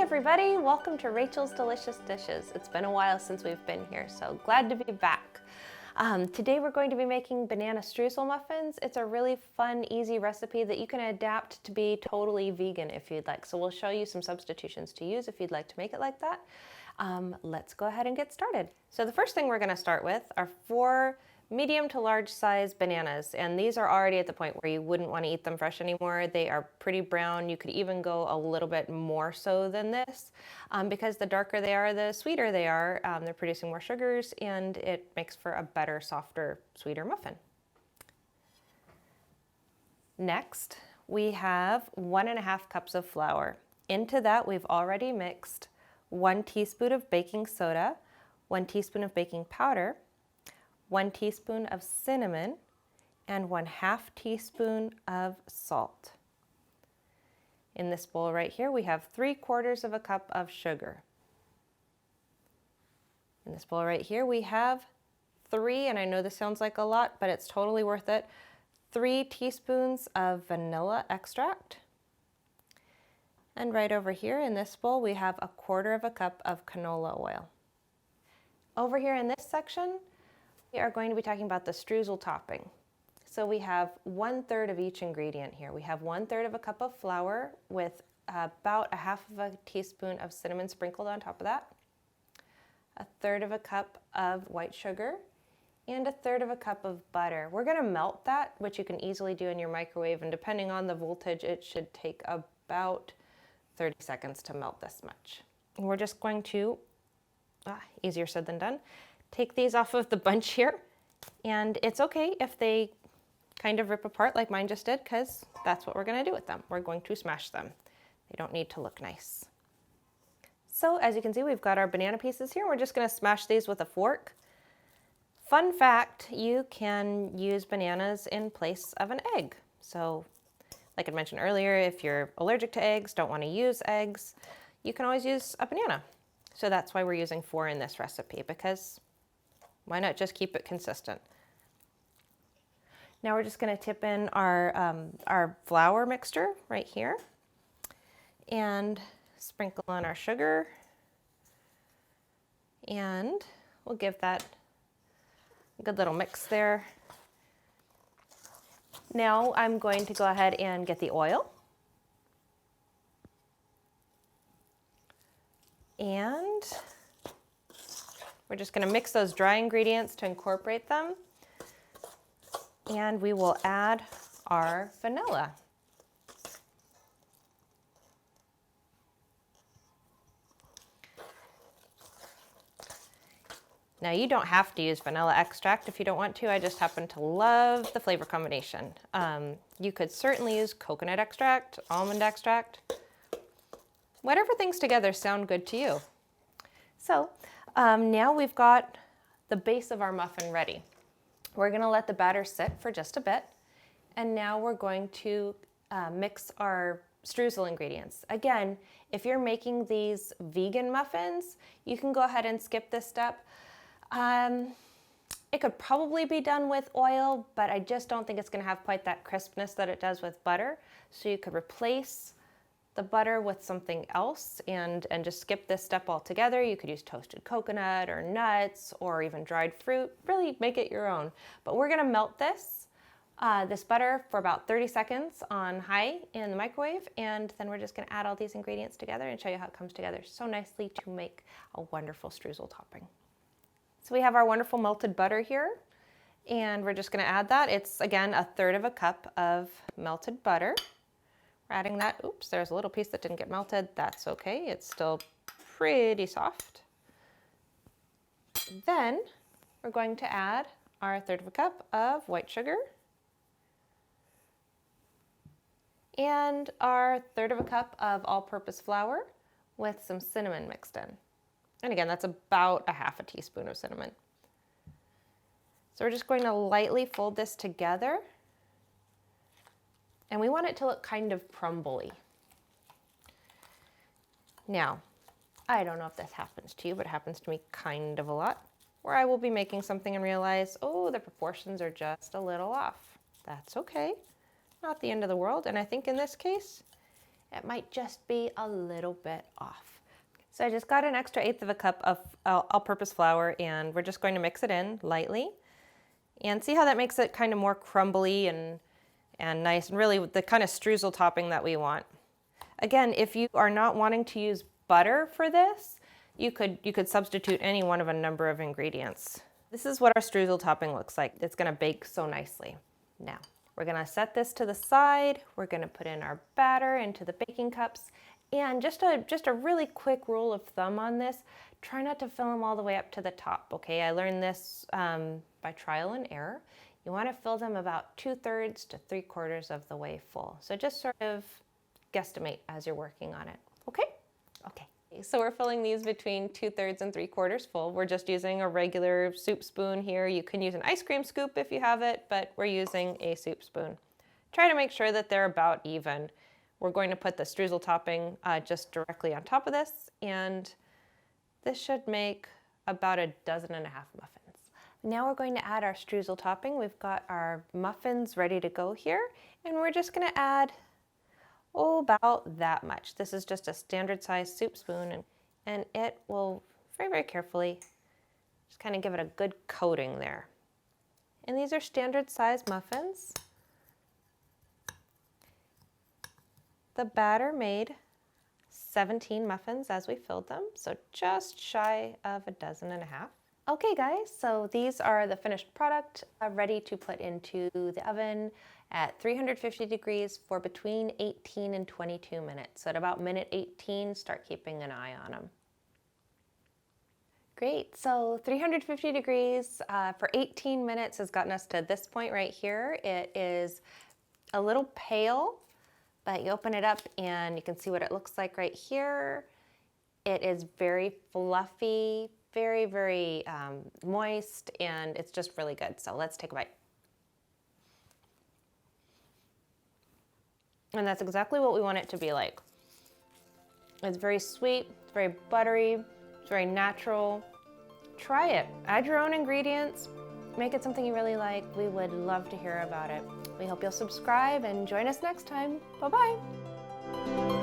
everybody, welcome to Rachel's Delicious Dishes. It's been a while since we've been here, so glad to be back. Today we're going to be making banana streusel muffins. It's a really fun, easy recipe that you can adapt to be totally vegan if you'd like. So we'll show you some substitutions to use if you'd like to make it like that. Let's go ahead and get started. So the first thing we're going to start with are 4 medium to large size bananas, and these are already at the point where you wouldn't want to eat them fresh anymore. They are pretty brown. You could even go a little bit more so than this because the darker they are, the sweeter they are. They're producing more sugars and it makes for a better, softer, sweeter muffin. Next, we have 1.5 cups of flour. Into that, we've already mixed 1 teaspoon of baking soda, 1 teaspoon of baking powder, 1 teaspoon of cinnamon, and 1/2 teaspoon of salt. In this bowl right here, we have 3/4 cup of sugar. In this bowl right here, we have 3, and I know this sounds like a lot, but it's totally worth it, 3 teaspoons of vanilla extract. And right over here in this bowl, we have 1/4 cup of canola oil. Over here in this section, we are going to be talking about the streusel topping. So we have 1/3 of each ingredient here. We have 1/3 cup of flour with about 1/2 teaspoon of cinnamon sprinkled on top of that, 1/3 cup of white sugar, and 1/3 cup of butter. We're going to melt that, which you can easily do in your microwave, and depending on the voltage, it should take about 30 seconds to melt this much. And we're just going to, easier said than done, take these off of the bunch here, and it's okay if they kind of rip apart like mine just did, because that's what we're going to do with them. We're going to smash them. They don't need to look nice. So as you can see, we've got our banana pieces here. We're just going to smash these with a fork. Fun fact, you can use bananas in place of an egg. So like I mentioned earlier, if you're allergic to eggs, don't want to use eggs, you can always use a banana. So that's why we're using 4 in this recipe, because why not just keep it consistent? Now we're just going to tip in our flour mixture right here and sprinkle on our sugar, and we'll give that a good little mix there. Now I'm going to go ahead and get the oil, and we're just going to mix those dry ingredients to incorporate them, and we will add our vanilla. Now you don't have to use vanilla extract if you don't want to. I just happen to love the flavor combination. You could certainly use coconut extract, almond extract, whatever things together sound good to you. So now we've got the base of our muffin ready. We're going to let the batter sit for just a bit, and now we're going to mix our streusel ingredients. Again, if you're making these vegan muffins, you can go ahead and skip this step. It could probably be done with oil, but I just don't think it's going to have quite that crispness that it does with butter. So you could replace the butter with something else and just skip this step altogether. You could use toasted coconut or nuts or even dried fruit. Really make it your own. But we're going to melt this butter for about 30 seconds on high in the microwave, and then we're just going to add all these ingredients together and show you how it comes together so nicely to make a wonderful streusel topping. So we have our wonderful melted butter here, and we're just going to add that. It's, again, 1/3 cup of melted butter. We're adding that. Oops, there's a little piece that didn't get melted. That's okay. It's still pretty soft. Then we're going to add our 1/3 cup of white sugar and our 1/3 cup of all-purpose flour with some cinnamon mixed in. And again, that's about 1/2 teaspoon of cinnamon. So we're just going to lightly fold this together, and we want it to look kind of crumbly. Now, I don't know if this happens to you, but it happens to me kind of a lot, where I will be making something and realize, oh, the proportions are just a little off. That's okay, not the end of the world. And I think in this case, it might just be a little bit off. So I just got an extra 1/8 of a cup of all-purpose flour, and we're just going to mix it in lightly. And see how that makes it kind of more crumbly and nice, and really the kind of streusel topping that we want. Again, if you are not wanting to use butter for this, you could substitute any one of a number of ingredients. This is what our streusel topping looks like. It's gonna bake so nicely. Now, we're gonna set this to the side. We're gonna put in our batter into the baking cups. And just a really quick rule of thumb on this, try not to fill them all the way up to the top, okay? I learned this by trial and error. You wanna fill them about 2/3 to 3/4 of the way full. So just sort of guesstimate as you're working on it, okay? Okay, so we're filling these between 2/3 and 3/4 full. We're just using a regular soup spoon here. You can use an ice cream scoop if you have it, but we're using a soup spoon. Try to make sure that they're about even. We're going to put the streusel topping just directly on top of this, and this should make about 1.5 dozen muffins. Now we're going to add our streusel topping. We've got our muffins ready to go here, and we're just gonna add, about that much. This is just a standard size soup spoon, and it will very, very carefully just kind of give it a good coating there. And these are standard size muffins. The batter made 17 muffins as we filled them, so just shy of 1.5 dozen. Okay guys, so these are the finished product, ready to put into the oven at 350 degrees for between 18 and 22 minutes. So at about minute 18, start keeping an eye on them. Great, so 350 degrees for 18 minutes has gotten us to this point right here. It is a little pale, but you open it up and you can see what it looks like right here. It is very fluffy, very, very moist, and it's just really good. So let's take a bite. And that's exactly what we want it to be like. It's very sweet, it's very buttery, it's very natural. Try it. Add your own ingredients. Make it something you really like. We would love to hear about it. We hope you'll subscribe and join us next time. Bye-bye.